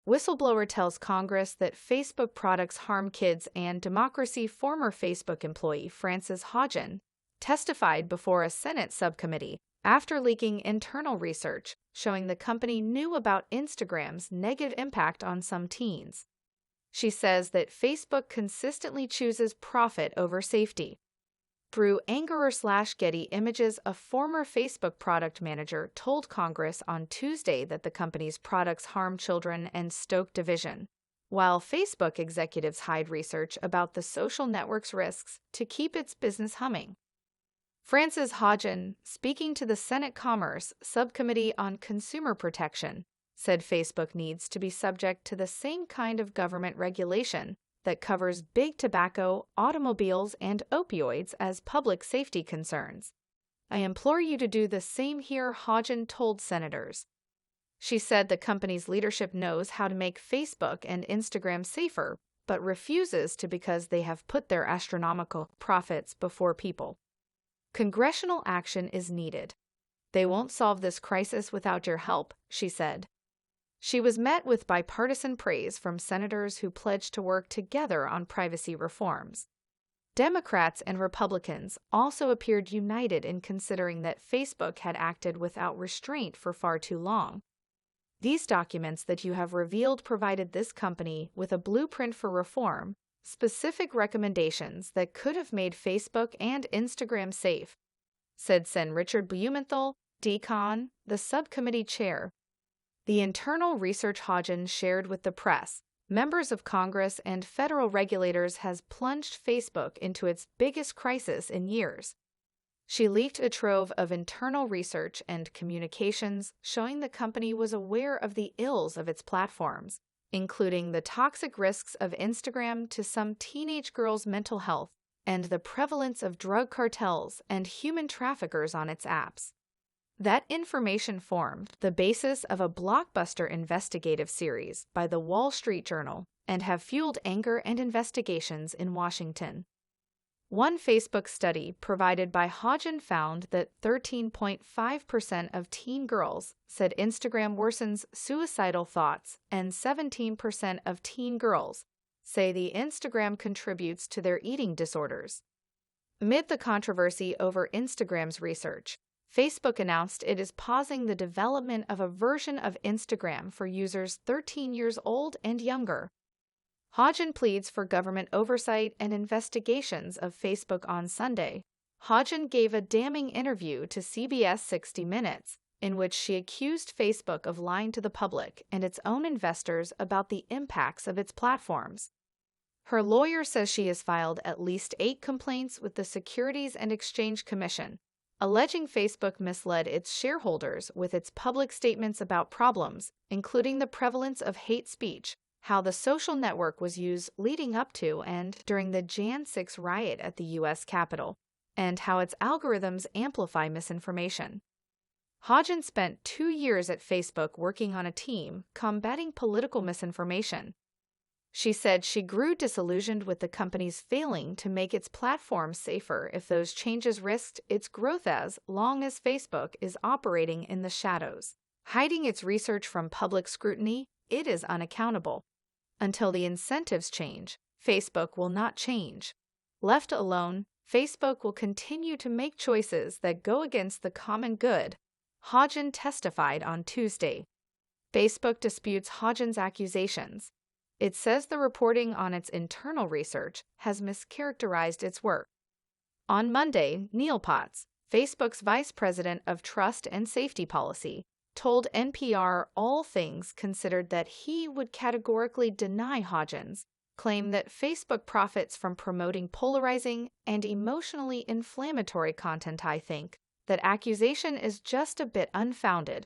Whistleblower tells Congress that Facebook products harm kids, and Democracy former Facebook employee Frances Hodgen testified before a Senate subcommittee after leaking internal research showing the company knew about Instagram's negative impact on some teens. She says that Facebook consistently chooses profit over safety. Through Angerer/Getty Images, a former Facebook product manager told Congress on Tuesday that the company's products harm children and stoke division, while Facebook executives hide research about the social network's risks to keep its business humming. Frances Hodgen, speaking to the Senate Commerce Subcommittee on Consumer Protection, said Facebook needs to be subject to the same kind of government regulation that covers big tobacco, automobiles, and opioids as public safety concerns. I implore you to do the same here, Hodgen told senators. She said the company's leadership knows how to make Facebook and Instagram safer, but refuses to because they have put their astronomical profits before people. Congressional action is needed. They won't solve this crisis without your help, she said. She was met with bipartisan praise from senators who pledged to work together on privacy reforms. Democrats and Republicans also appeared united in considering that Facebook had acted without restraint for far too long. These documents that you have revealed provided this company with a blueprint for reform, specific recommendations that could have made Facebook and Instagram safe, said Sen. Richard Blumenthal, D-Con, the subcommittee chair. The internal research Hodgen shared with the press, members of Congress, and federal regulators has plunged Facebook into its biggest crisis in years. She leaked a trove of internal research and communications showing the company was aware of the ills of its platforms, including the toxic risks of Instagram to some teenage girls' mental health and the prevalence of drug cartels and human traffickers on its apps. That information formed the basis of a blockbuster investigative series by the Wall Street Journal and have fueled anger and investigations in Washington. One Facebook study provided by Hodgen found that 13.5% of teen girls said Instagram worsens suicidal thoughts, and 17% of teen girls say the Instagram contributes to their eating disorders. Amid the controversy over Instagram's research, Facebook announced it is pausing the development of a version of Instagram for users 13 years old and younger. Hodgen pleads for government oversight and investigations of Facebook on Sunday. Hodgen gave a damning interview to CBS 60 Minutes, in which she accused Facebook of lying to the public and its own investors about the impacts of its platforms. Her lawyer says she has filed at least 8 complaints with the Securities and Exchange Commission, alleging Facebook misled its shareholders with its public statements about problems, including the prevalence of hate speech, how the social network was used leading up to and during the Jan 6 riot at the U.S. Capitol, and how its algorithms amplify misinformation. Hodgen spent 2 years at Facebook working on a team combating political misinformation. She said she grew disillusioned with the company's failing to make its platform safer if those changes risked its growth as long as Facebook is operating in the shadows. Hiding its research from public scrutiny, it is unaccountable. Until the incentives change, Facebook will not change. Left alone, Facebook will continue to make choices that go against the common good, Hodgen testified on Tuesday. Facebook disputes Hodgen's accusations. It says the reporting on its internal research has mischaracterized its work. On Monday, Neil Potts, Facebook's vice president of trust and safety policy, told NPR All Things Considered that he would categorically deny Hodgen's claim that Facebook profits from promoting polarizing and emotionally inflammatory content. I think that accusation is just a bit unfounded,